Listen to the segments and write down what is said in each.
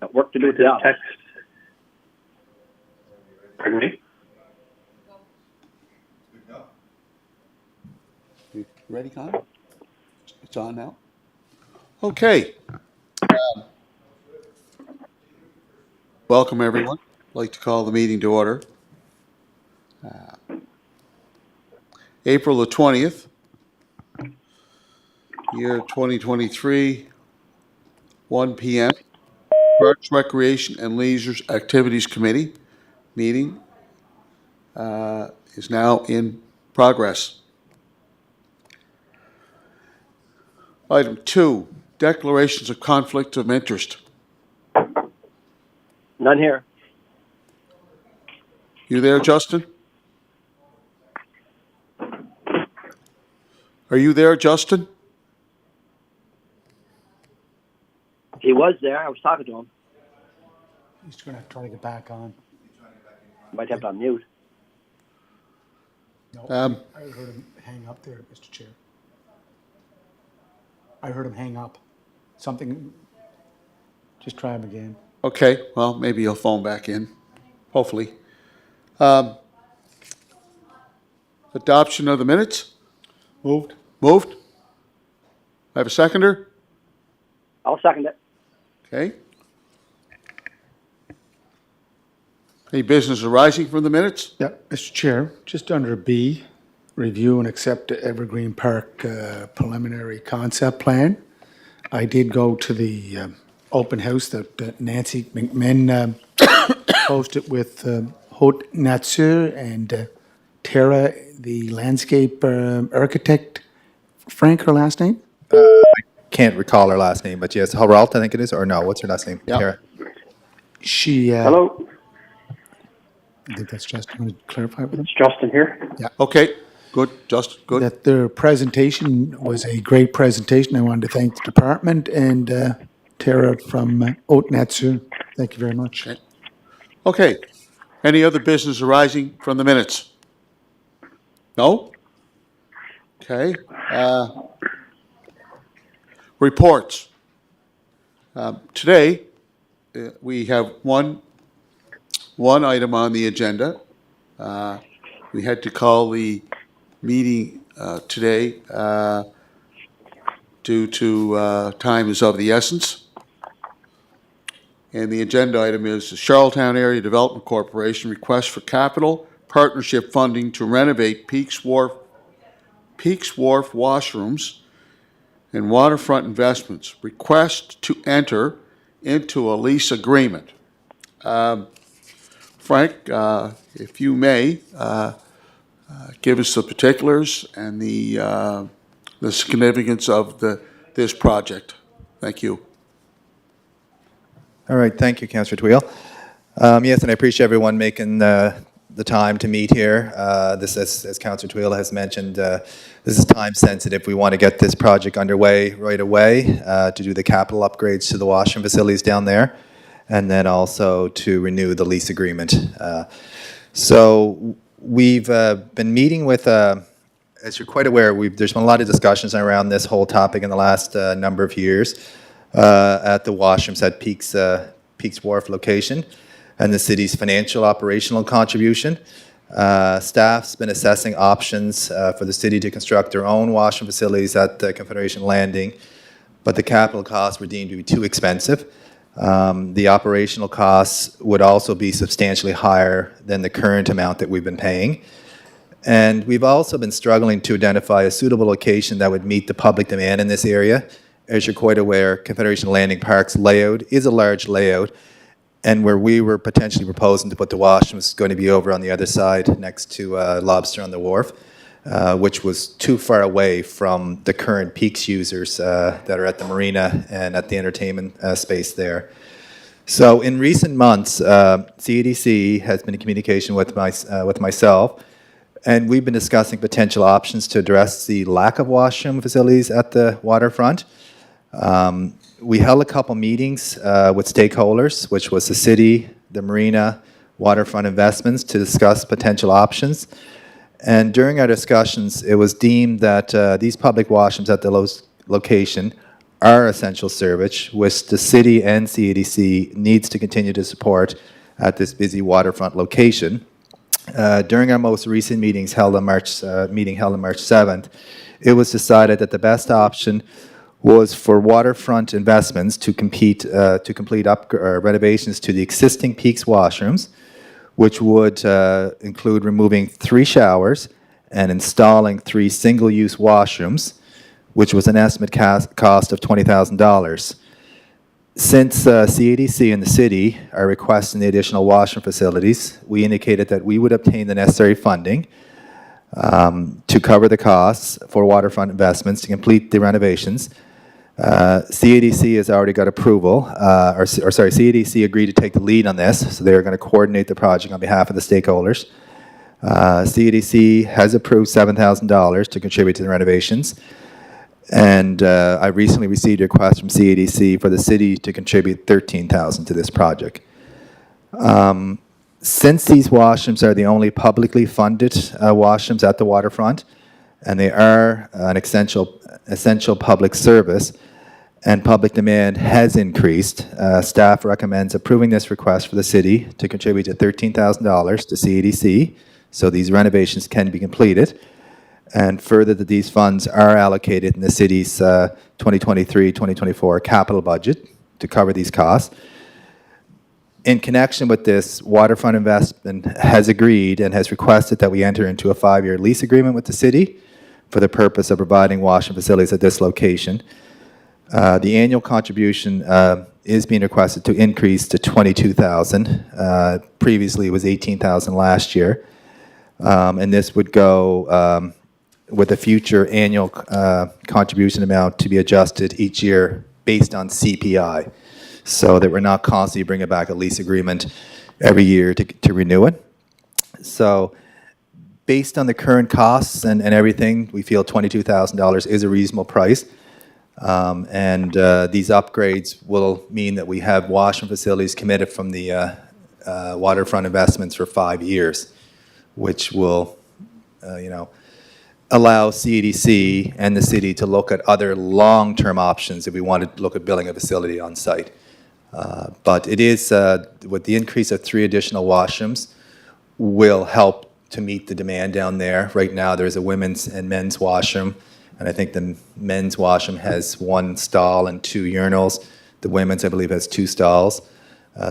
got work to do with this text. Pardon me? You ready, Connor? It's on now. Okay. Welcome, everyone. I'd like to call the meeting to order. April the 20th, year 2023, 1 p.m. Parks, Recreation, and Leisure Activities Committee meeting is now in progress. Item 2, declarations of conflict of interest. None here. You there, Justin? Are you there, Justin? He was there. I was talking to him. He's going to try to get back on. Might have to unmute. No, Um, I heard him hang up there, Mr. Chair. I heard him hang up. Something, just try him again. Okay, well, maybe he'll phone back in, hopefully. Adoption of the minutes? Moved. Moved? I have a seconder? I'll second it. Okay. Any business arising from the minutes? Yeah, Mr. Chair, just under B, review and accept the Evergreen Park preliminary concept plan. I did go to the open house that Nancy McMinn hosted with Haute Nature and Tara, the landscape architect. Frank, her last name? Can't recall her last name, but yes, Haralt, I think it is, or no, what's her last name? Yeah. Tara. She, Hello, I think that's just, I'm going to clarify with him. it's Justin here. Okay, good, Justin, good. That their presentation was a great presentation. I wanted to thank the department and Tara from Haute Nature. Thank you very much. Okay, any other business arising from the minutes? No? Okay. Reports. Today, we have one item on the agenda. We had to call the meeting today due to time is of the essence. And the agenda item is the Charlottetown Area Development Corporation request for capital partnership funding to renovate Peaks Wharf washrooms and waterfront investments. Request to enter into a lease agreement. Frank, if you may, give us the particulars and the significance of this project. Thank you. All right, thank you, Councillor Tweel. Yes, and I appreciate everyone making the time to meet here. This, as Councillor Tweel has mentioned, this is time sensitive. We want to get this project underway right away to do the capital upgrades to the washroom facilities down there, and then also to renew the lease agreement. So we've been meeting with, as you're quite aware, there's been a lot of discussions around this whole topic in the last number of years at the washrooms at Peaks Wharf location and the city's financial operational contribution. Staff's been assessing options for the city to construct their own washroom facilities at the Confederation Landing, but the capital costs were deemed to be too expensive. The operational costs would also be substantially higher than the current amount that we've been paying. And we've also been struggling to identify a suitable location that would meet the public demand in this area. As you're quite aware, Confederation Landing Park's layout is a large layout, and where we were potentially proposing to put the washroom was going to be over on the other side next to Lobster on the Wharf, which was too far away from the current Peaks users that are at the marina and at the entertainment space there. So in recent months, CEDC has been in communication with myself, and we've been discussing potential options to address the lack of washroom facilities at the waterfront. We held a couple meetings with stakeholders, which was the city, the marina, waterfront investments, to discuss potential options. And during our discussions, it was deemed that these public washrooms at the location are essential service, which the city and CADC needs to continue to support at this busy waterfront location. During our most recent meetings held on March 7th, it was decided that the best option was for waterfront investments to complete renovations to the existing Peaks washrooms, which would include removing 3 showers and installing 3 single-use washrooms, which was an estimate cost of $20,000. Since CADC and the city are requesting the additional washroom facilities, we indicated that we would obtain the necessary funding to cover the costs for waterfront investments to complete the renovations. CADC has already got approval, CADC agreed to take the lead on this, so they're going to coordinate the project on behalf of the stakeholders. CADC has approved $7,000 to contribute to the renovations, and I recently received a request from CADC for the city to contribute $13,000 to this project. Since these washrooms are the only publicly funded washrooms at the waterfront, and they are an essential public service, and public demand has increased, staff recommends approving this request for the city to contribute to $13,000 to CADC, so these renovations can be completed, and further that these funds are allocated in the city's 2023-2024 capital budget to cover these costs. In connection with this, Waterfront Investment has agreed and has requested that we enter into a 5-year lease agreement with the city for the purpose of providing washroom facilities at this location. The annual contribution is being requested to increase to $22,000. Previously, it was $18,000 last year. And this would go with a future annual contribution amount to be adjusted each year based on CPI, so that we're not constantly bringing back a lease agreement every year to renew it. So based on the current costs and everything, we feel $22,000 is a reasonable price. These upgrades will mean that we have washroom facilities committed from the waterfront investments for 5 years, which will, allow CADC and the city to look at other long-term options if we wanted to look at building a facility on site. But it is, with the increase of 3 additional washrooms, will help to meet the demand down there. Right now, there's a women's and men's washroom, and I think the men's washroom has 1 stall and 2 urinals. The women's, I believe, has 2 stalls.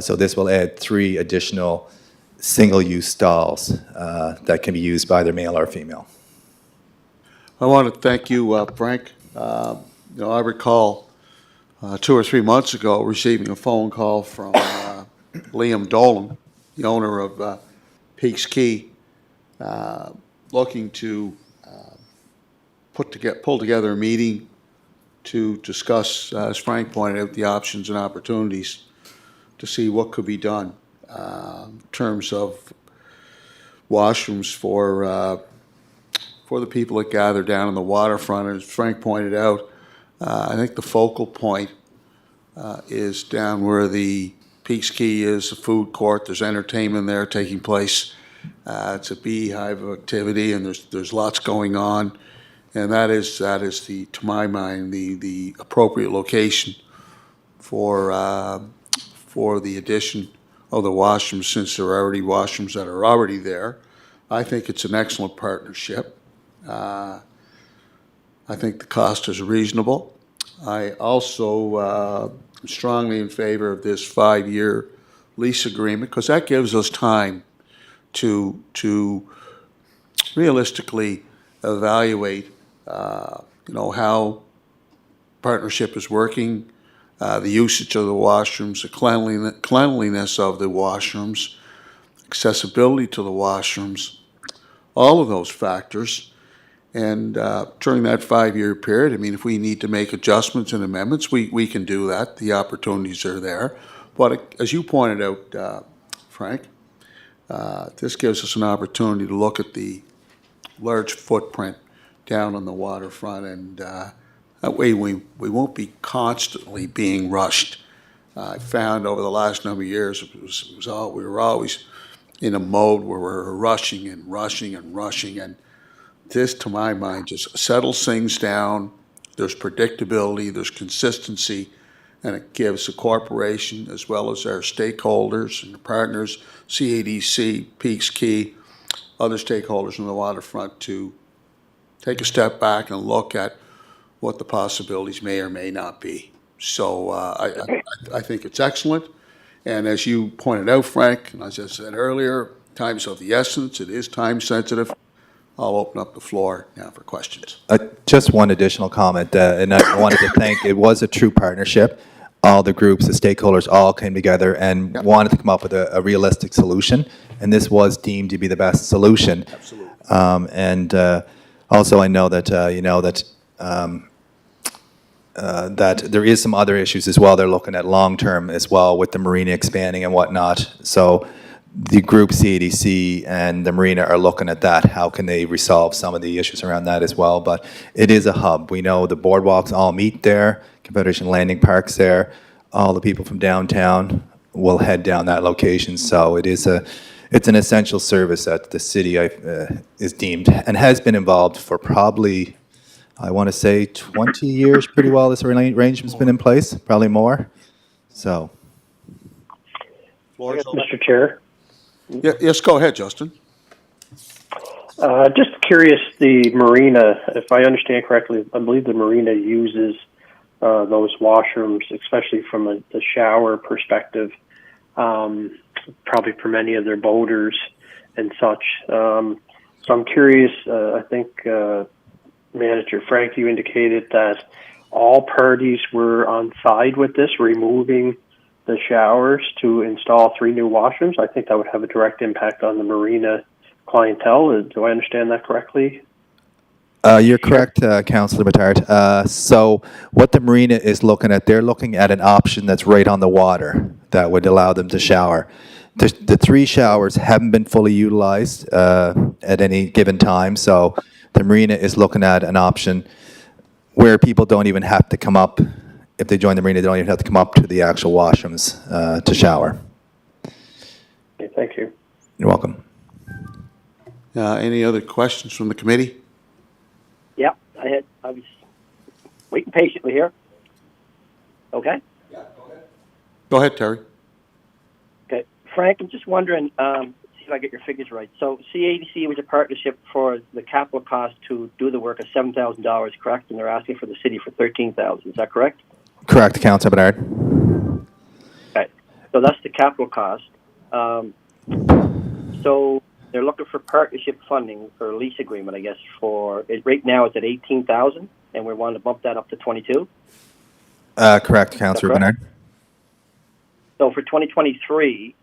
So this will add 3 additional single-use stalls that can be used by either male or female. I want to thank you, Frank. I recall 2 or 3 months ago receiving a phone call from Liam Dolan, the owner of Peaks Quay, looking to pull together a meeting to discuss, as Frank pointed out, the options and opportunities to see what could be done in terms of washrooms for the people that gather down on the waterfront. As Frank pointed out, I think the focal point is down where the Peaks Quay is, a food court. There's entertainment there taking place. It's a beehive of activity, and there's lots going on. And that is to my mind, the appropriate location for the addition of the washrooms, since there are already washrooms that are already there. I think it's an excellent partnership. I think the cost is reasonable. I also am strongly in favor of this 5-year lease agreement, because that gives us time to realistically evaluate how partnership is working, the usage of the washrooms, the cleanliness of the washrooms, accessibility to the washrooms, all of those factors. And during that 5-year period, I mean, if we need to make adjustments and amendments, we can do that. The opportunities are there. But as you pointed out, Frank, this gives us an opportunity to look at the large footprint down on the waterfront, and that way we won't be constantly being rushed. I found over the last number of years we were always in a mode where we're rushing, and this, to my mind, just settles things down, there's predictability, there's consistency, and it gives the corporation as well as our stakeholders and partners, CADC, Peaks Key, other stakeholders on the waterfront to take a step back and look at what the possibilities may or may not be. So I think it's excellent. And as you pointed out, Frank, and as I said earlier, time's of the essence. It is time sensitive. I'll open up the floor now for questions. Just one additional comment, and I wanted to thank, it was a true partnership. All the groups, the stakeholders all came together and wanted to come up with a realistic solution, and this was deemed to be the best solution. Absolutely. And also, I know that, that there is some other issues as well. They're looking at long-term as well with the marina expanding and whatnot. So the group CADC and the marina are looking at that. How can they resolve some of the issues around that as well? But it is a hub. We know the boardwalks all meet there. Confederation Landing Park's there. All the people from downtown will head down that location. So it's an essential service that the city is deemed and has been involved for probably, I want to say 20 years pretty well. This arrangement's been in place, probably more. So. Mr. Chair, Yes, go ahead, Justin. just curious, the marina, if I understand correctly, I believe the marina uses those washrooms, especially from the shower perspective, probably for many of their boaters and such. So I'm curious, I think Manager Frank, you indicated that all parties were on side with this, removing the showers to install 3 new washrooms. I think that would have a direct impact on the marina clientele. Do I understand that correctly? You're correct, Councillor Bittard. So what the marina is looking at, they're looking at an option that's right on the water that would allow them to shower. The 3 showers haven't been fully utilized at any given time, so the marina is looking at an option where people don't even have to come up. If they join the marina, they don't even have to come up to the actual washrooms to shower. Okay, thank you. You're welcome. Any other questions from the committee? Yeah, I was waiting patiently here. Okay. Go ahead, Terry. Okay. Frank, I'm just wondering, see if I get your figures right. So CADC was a partnership for the capital cost to do the work of $7,000, correct? And they're asking for the city for $13,000. Is that correct? Correct, Councillor Bernard. Okay. So that's the capital cost. So they're looking for partnership funding or lease agreement, I guess, for it. Right now it's at $18,000, and we want to bump that up to $22,000. Correct, Councillor Bernard. So for 2023,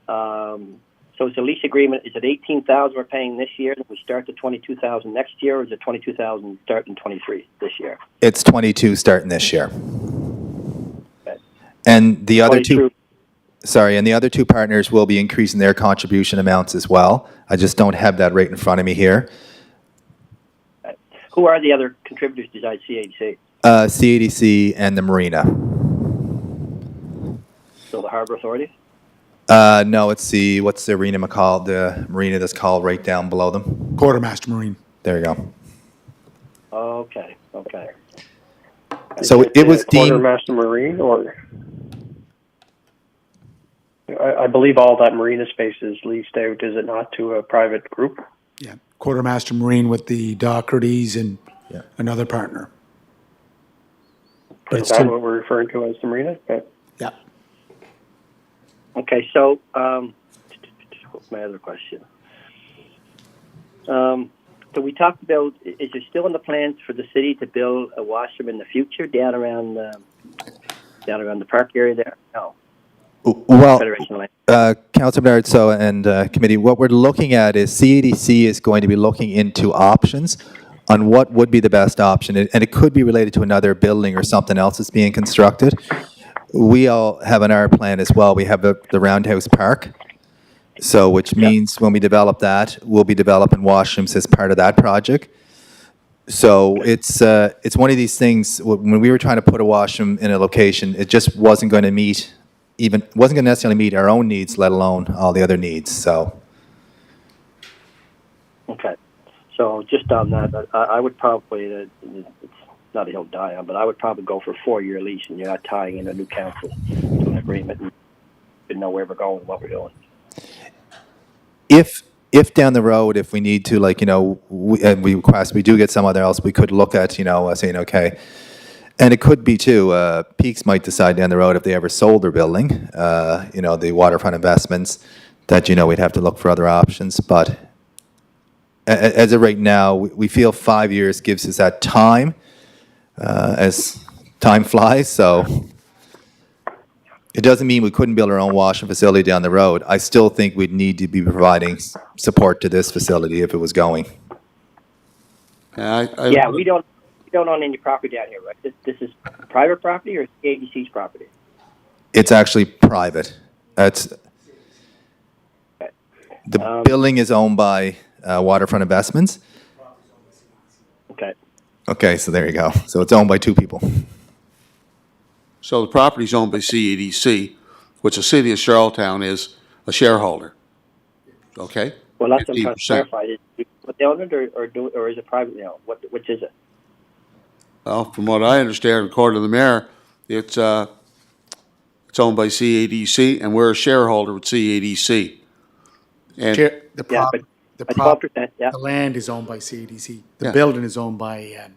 so it's a lease agreement. Is it $18,000 we're paying this year? And we start to $22,000 next year, or is it $22,000 starting 23 this year? It's 22 starting this year. Okay. And the other 22. two. Sorry, and the other 2 partners will be increasing their contribution amounts as well. I just don't have that right in front of me here. Okay. Who are the other contributors besides CADC? CADC and the marina. So the Harbor Authority? No, it's what's the arena called? The marina that's called right down below them. Quartermaster Marine. There you go. Okay. So it was deemed. Quartermaster Marine, or I believe all that marina space is leased out, is it not, to a private group? Yeah, Quartermaster Marine with the Dohertys and Yeah. another partner. But Is it's that still, what we're referring to as the marina? Okay. yeah. Okay, so what's my other question? So we talked about, is there still in the plans for the city to build a washroom in the future down around the park area there? No. Well, Federation Land. Councilor Bernard, and committee, what we're looking at is CADC is going to be looking into options on what would be the best option, and it could be related to another building or something else that's being constructed. We all have in our plan as well, we have the Roundhouse Park, so which means when we develop that, we'll be developing washrooms as part of that project. So it's one of these things, when we were trying to put a washroom in a location, it just wasn't going to necessarily meet our own needs, let alone all the other needs, so. Okay. So just on that, I would probably, not a hill to die on, but I would probably go for a 4-year lease, and you're not tying in a new council to an agreement and you know where we're going, what we're doing. If down the road, if we need to, like, we request, we do get someone else, we could look at, saying, okay. And it could be too, Peaks might decide down the road if they ever sold their building, the waterfront investments, that, we'd have to look for other options. But as of right now, we feel 5 years gives us that time, as time flies. So it doesn't mean we couldn't build our own washing facility down the road. I still think we'd need to be providing support to this facility if it was going. Yeah, we don't own any property down here, right? This is private property or ADC's property? It's actually private. The building is owned by Waterfront Investments. Okay. Okay, so there you go. So it's owned by two people. So the property's owned by CEDC, which the city of Charlottetown is a shareholder. Okay? Well, that's what I'm trying to 15%. clarify. Is it they own it or is it privately owned? Which is it? Well, from what I understand, according to the mayor, it's owned by CADC, and we're a shareholder with CADC. And Chair, the Yeah, prop, the At prop, 12%, yeah. the land is owned by CDC. The Yeah. building is owned by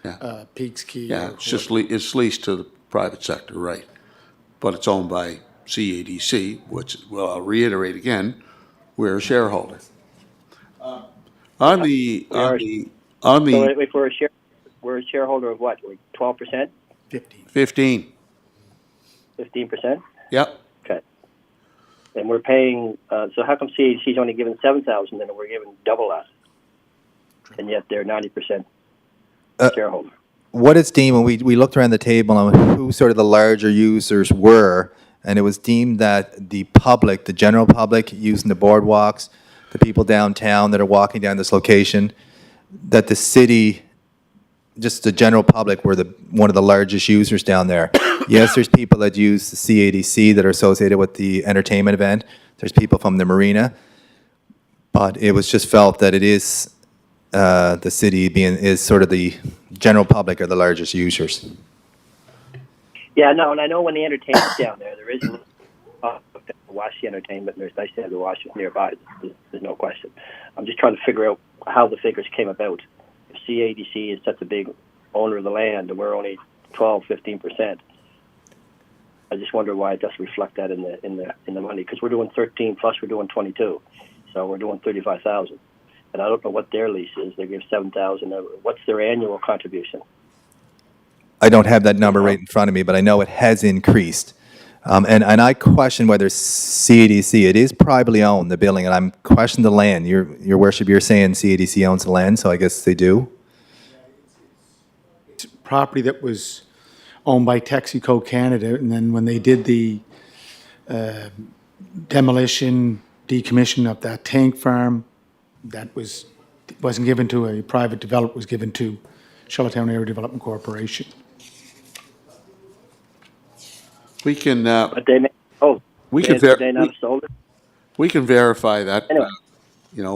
Yeah. Peaks Key. yeah, or it's just it's leased to the private sector, right? But it's owned by CADC, which, well, I'll reiterate again, we're a shareholder. On the So if we're a shareholder of what? Like 12%, 15. 15, 15%? yep. Okay. And we're paying. So how come CAC's only giving 7,000 and we're giving double that? And yet they're 90% shareholder. What it's deemed, when we looked around the table on who sort of the larger users were, and it was deemed that the public, the general public using the boardwalks, the people downtown that are walking down this location, that the city, just the general public, were one of the largest users down there. Yes, there's people that use the CADC that are associated with the entertainment event. There's people from the marina. But it was just felt that it is the city is sort of the general public are the largest users. Yeah, no, and I know when the entertainment's down there is to watch the entertainment, and there's nice to have the washrooms nearby. There's no question. I'm just trying to figure out how the figures came about. If CADC is such a big owner of the land and we're only 12, 15%, I just wonder why it doesn't reflect that in the money, because we're doing 13 plus we're doing 22, so we're doing 35,000. And I don't know what their lease is. They give 7,000. What's their annual contribution? I don't have that number right in front of me, but I know it has increased. And I question whether CADC, it is privately owned, the building, and I'm questioning the land. Your worship, you're saying CADC owns the land, so I guess they do? It's property that was owned by Texaco Canada, and then when they did the demolition, decommission of that tank farm, that wasn't given to a private developer, was given to Charlottetown Area Development Corporation. We can, But they may. Oh, we can they not have sold it. we can verify that. Anyway.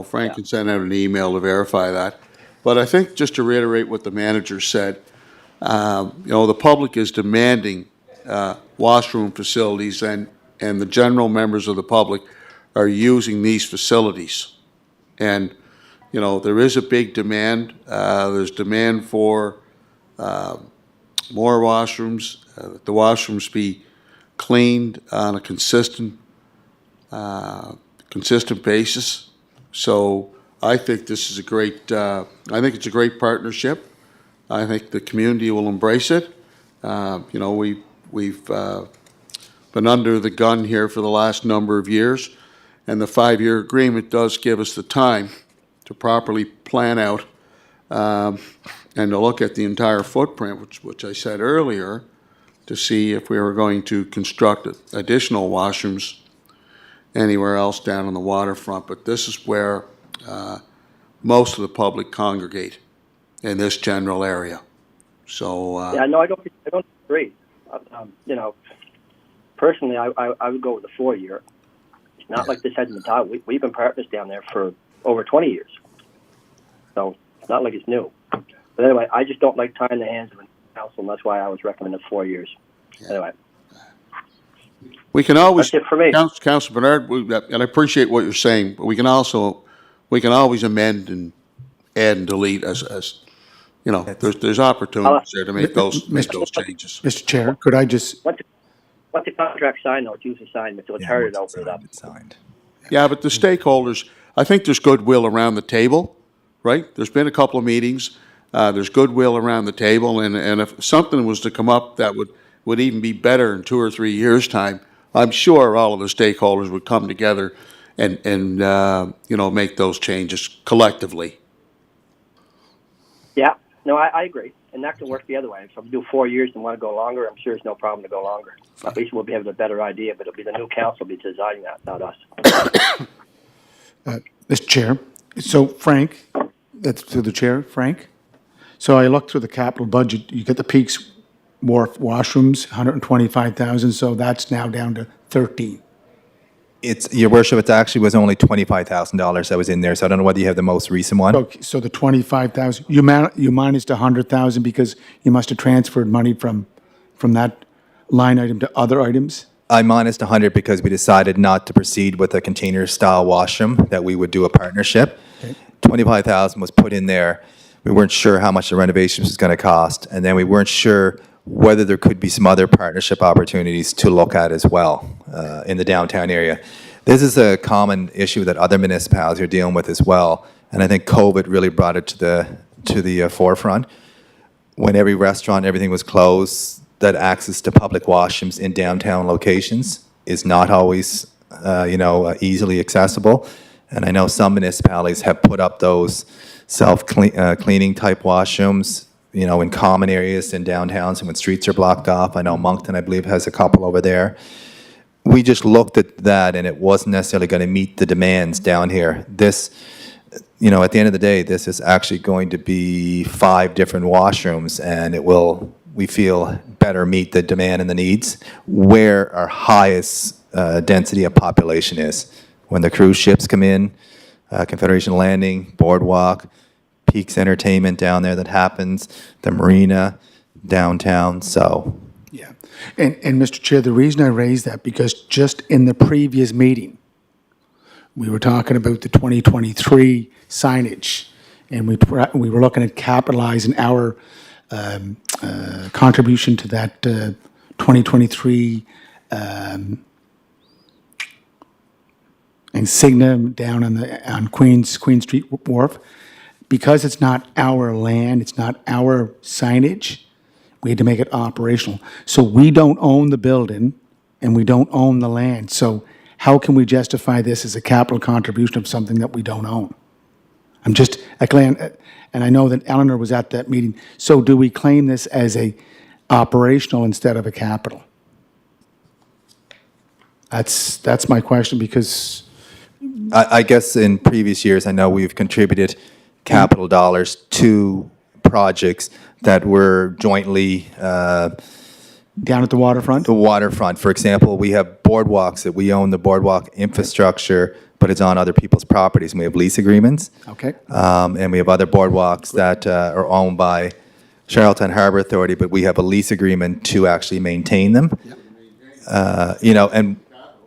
Frank can send out an email to verify that. But I think, just to reiterate what the manager said, the public is demanding washroom facilities, and the general members of the public are using these facilities. And, there is a big demand. There's demand for more washrooms, the washrooms be cleaned on a consistent basis. So I think this is I think it's a great partnership. I think the community will embrace it. We've been under the gun here for the last number of years, and the 5-year agreement does give us the time to properly plan out and to look at the entire footprint, which I said earlier, to see if we were going to construct additional washrooms anywhere else down on the waterfront. But this is where most of the public congregate, in this general area. So Yeah, no, I don't agree. Personally, I would go with the 4-year. It's not like this hasn't been taught. We've been partners down there for over 20 years. So it's not like it's new. But anyway, I just don't like tying the hands of an council, and that's why I was recommending 4 years. Anyway, We can always, that's it for me. Council Bernard, and I appreciate what you're saying, but we can always amend and add and delete as, you know, there's opportunities there to make those changes. Mr. Chair, could I just, Once the contract signed, though, it's usually signed, so it's harder to open it up. Signed. Yeah, but the stakeholders, I think there's goodwill around the table, right? There's been a couple of meetings, there's goodwill around the table, and if something was to come up that would even be better in 2 or 3 years' time, I'm sure all of the stakeholders would come together and you know, make those changes collectively. Yeah, no, I agree. And that can work the other way. If I do 4 years and want to go longer, I'm sure there's no problem to go longer. At least we'll be having a better idea, but it'll be the new council be deciding that, not us. Mr. Chair, so Frank, that's through the chair, Frank? So I looked through the capital budget, you get the Peaks Wharf washrooms, 125,000, so that's now down to 13. It's, Your Worship, it actually was only $25,000 that was in there, so I don't know whether you have the most recent one. Okay, so the 25,000, you minused 100,000 because you must have transferred money from that line item to other items? I minus 100 because we decided not to proceed with a container-style washroom, that we would do a partnership. Okay. 25,000 was put in there. We weren't sure how much the renovations was going to cost, and then we weren't sure whether there could be some other partnership opportunities to look at as well in the downtown area. This is a common issue that other municipalities are dealing with as well, and I think COVID really brought it to the forefront. When every restaurant, everything was closed, that access to public washrooms in downtown locations is not always, easily accessible. And I know some municipalities have put up those self-cleaning type washrooms, you know, in common areas in downtowns and when streets are blocked off. I know Moncton, I believe, has a couple over there. We just looked at that, and it wasn't necessarily going to meet the demands down here. This, you know, at the end of the day, this is actually going to be 5 different washrooms, and it will, we feel, better meet the demand and the needs where our highest density of population is. When the cruise ships come in, Confederation Landing, Boardwalk, Peaks Entertainment down there that happens, the marina, downtown, so. Yeah. And Mr. Chair, the reason I raised that, because just in the previous meeting, we were talking about the 2023 signage, and we were looking at capitalizing our contribution to that 2023 insignia down on Queen Street Wharf. Because it's not our land, it's not our signage, we had to make it operational. So we don't own the building and we don't own the land. So how can we justify this as a capital contribution of something that we don't own? I'm just, and I know that Eleanor was at that meeting. So do we claim this as a operational instead of a capital? That's my question, because I guess in previous years, I know we've contributed capital dollars to projects that were jointly down at the waterfront? the waterfront. For example, we have boardwalks that we own the boardwalk infrastructure, but it's on other people's properties, and we have lease agreements. Okay. And we have other boardwalks that are owned by Charlottetown Harbor Authority, but we have a lease agreement to actually maintain them.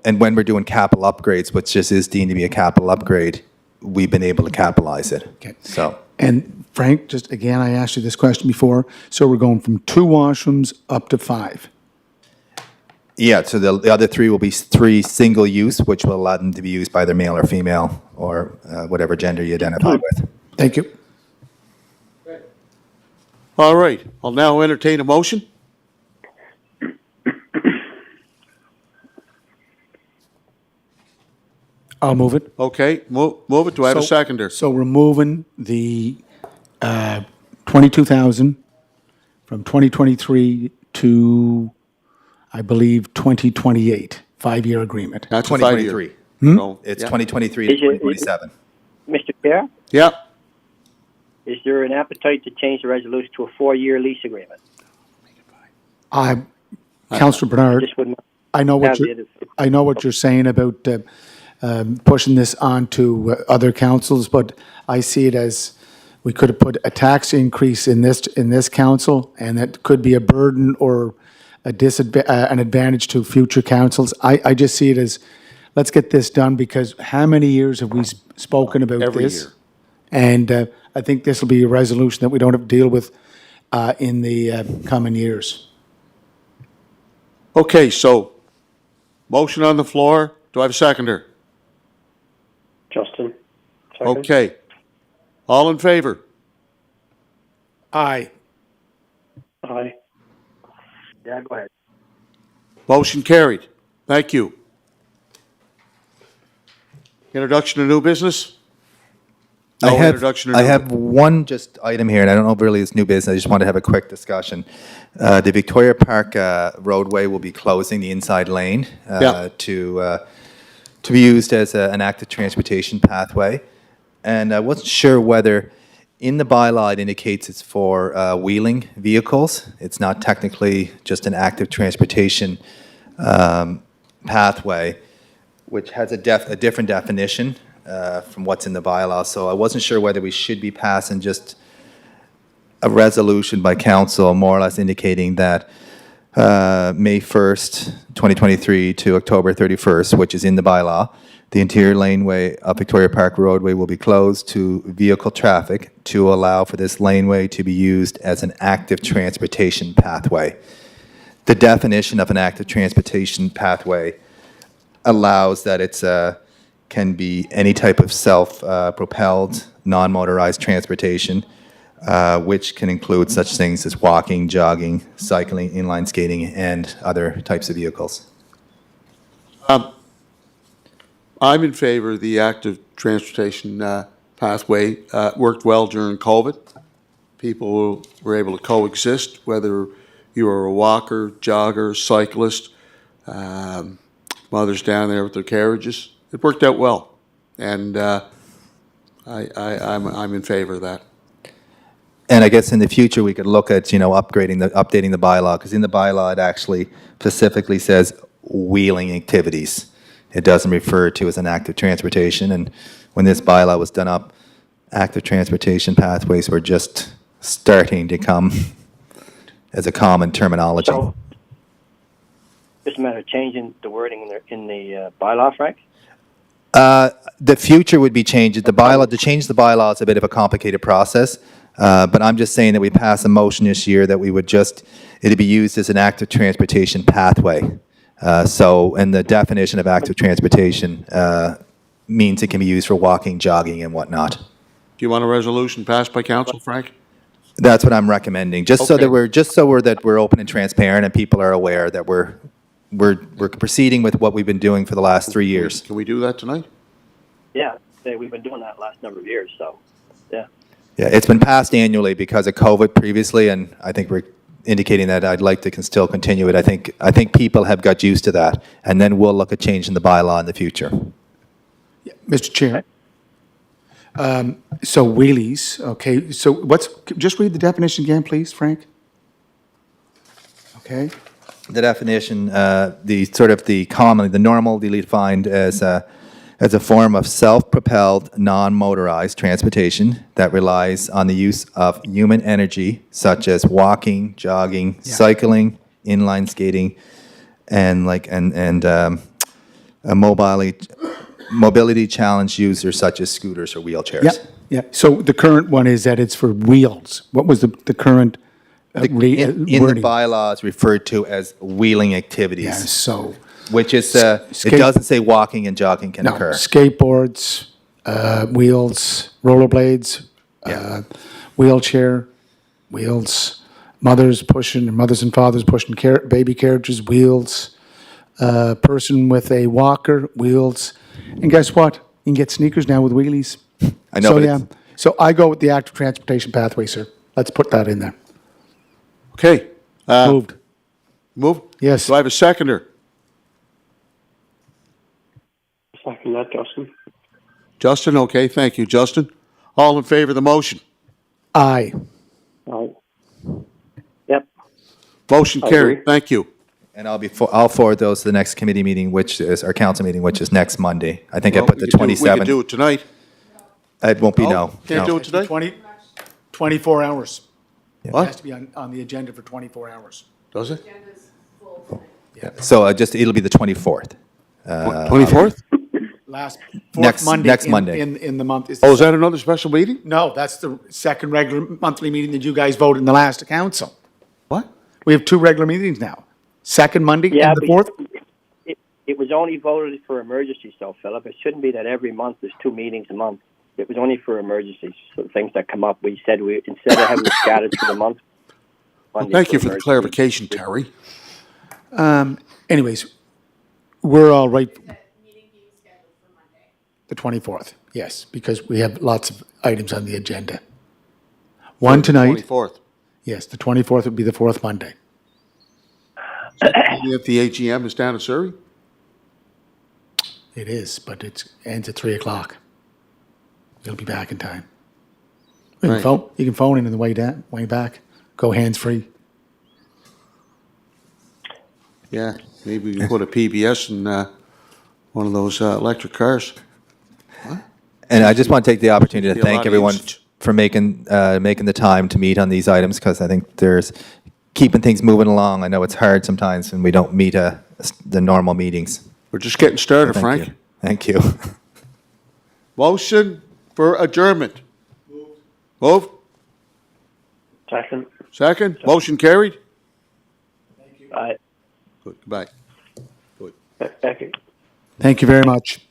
And when we're doing capital upgrades, which just is deemed to be a capital upgrade, we've been able to capitalize it. Okay. So, And Frank, just again, I asked you this question before. So we're going from 2 washrooms up to 5. yeah, so the other 3 will be 3 single use, which will allow them to be used by either male or female or whatever gender you identify with. Thank you. All right, I'll now entertain a motion. I'll move it. Okay, move it. Do I have a seconder? So we're moving the 22,000 from 2023 to, I believe, 2028, 5-year agreement. That's a 5-year. 2023. So, It's yeah. 2023 to Is it- 2027. Mr. Chair, Yeah, is there an appetite to change the resolution to a 4-year lease agreement? Councillor Bernard, Just wouldn't I know have what you're saying about pushing this on to other councils, but I see it as we could have put a tax increase in this council, and that could be a burden or an advantage to future councils. I just see it as, let's get this done, because how many years have we spoken about Every this? year. And I think this will be a resolution that we don't have to deal with in the coming years. Okay, so motion on the floor. Do I have a seconder? Justin. Second. Okay. All in favor? Aye. Aye. Yeah, go ahead. Motion carried. Thank you. Introduction to new business? No introduction to I new- have one just item here, and I don't know if really it's new business. I just want to have a quick discussion. The Victoria Park roadway will be closing the inside lane Yeah. to be used as an active transportation pathway. And I wasn't sure whether in the bylaw it indicates it's for wheeling vehicles. It's not technically just an active transportation pathway, which has a different definition from what's in the bylaw. So I wasn't sure whether we should be passing just a resolution by council, more or less indicating that May 1st, 2023 to October 31st, which is in the bylaw, the interior laneway of Victoria Park roadway will be closed to vehicle traffic to allow for this laneway to be used as an active transportation pathway. The definition of an active transportation pathway allows that it's can be any type of self-propelled, non-motorized transportation, which can include such things as walking, jogging, cycling, inline skating, and other types of vehicles. I'm in favor of the active transportation pathway. Worked well during COVID. People were able to coexist, whether you were a walker, jogger, cyclist, mothers down there with their carriages. It worked out well, and I'm in favor of that. And I guess in the future, we could look at, updating the bylaw, because in the bylaw, it actually specifically says wheeling activities. It doesn't refer to as an active transportation, and when this bylaw was done up, active transportation pathways were just starting to come as a common terminology. So, just a matter of changing the wording in the bylaw, Frank? The future would be changed. The bylaw, to change the bylaw is a bit of a complicated process, but I'm just saying that we pass a motion this year that we would it'd be used as an active transportation pathway. And the definition of active transportation means it can be used for walking, jogging, and whatnot. Do you want a resolution passed by council, Frank? That's what I'm recommending, just so Okay. that we're open and transparent, and people are aware that we're proceeding with what we've been doing for the last 3 years. Can we do that tonight? Yeah, we've been doing that last number of years, so, yeah. Yeah, it's been passed annually because of COVID previously, and I think we're indicating that I'd like to still continue it. I think people have got used to that, and then we'll look at changing the bylaw in the future. Mr. Chair. So wheelies, okay, so just read the definition again, please, Frank? Okay, The definition, the normally defined as a form of self-propelled, non-motorized transportation that relies on the use of human energy, such as walking, jogging, cycling, inline skating, and a mobility challenge users such as scooters or wheelchairs. yeah, so the current one is that it's for wheels. What was the current In the wording? bylaw, it's referred to as wheeling activities. Yeah, so, Which is, it doesn't say walking and jogging can no, occur. skateboards, wheels, rollerblades, wheelchair, wheels, mothers and fathers pushing baby carriages, wheels, person with a walker, wheels. And guess what? You can get sneakers now with wheelies. I know, So, but yeah, it's- so I go with the active transportation pathway, sir. Let's put that in there. Okay. Moved. Move? Yes. Do I have a seconder? Second that, Justin. Justin, okay, thank you, Justin. All in favor of the motion? Aye. Aye. Yep. Motion I carried, agree. thank you. And I'll forward those to the next committee meeting, which is our council meeting, which is next Monday. I think I Well, put the we could do- We could 27th. do it tonight. It won't be, Oh, no. Can't no. do it tonight? 24 hours. It has What? to be on the agenda for 24 hours. Does it? So it'll be the 24th. 24th? Last, Next- fourth Monday. next in- Monday. In the month. Oh, is that another special meeting? No, that's the second regular monthly meeting that you guys voted in the last council. What? We have 2 regular meetings now. Second Monday Yeah, and the but fourth? it was only voted for emergencies, though, Philip. It shouldn't be that every month there's 2 meetings a month. It was only for emergencies, so things that come up. We said instead of having it scattered through the month. Monday Thank you for the emergencies. clarification, Terry. Anyways, we're all right. That meeting being scheduled for Monday. The 24th, yes, because we have lots of items on the agenda. One tonight, 24th. yes, the 24th would be the fourth Monday. If the AGM is down in Surrey? It is, but it ends at 3 o'clock. You'll be back in time. You Right. can phone in on the way down, way back, go hands-free. Yeah, maybe we can put a PBS in one of those electric cars. And I just want to take the opportunity to Be a lot thank of everyone usage. for making the time to meet on these items, because I think there's keeping things moving along. I know it's hard sometimes when we don't meet the normal meetings. We're just getting started, Thank Frank. you. Thank you. Motion for adjournment. Move. Second. Second. Motion carried. Uh, Good. Goodbye. Thank you. Thank you very much.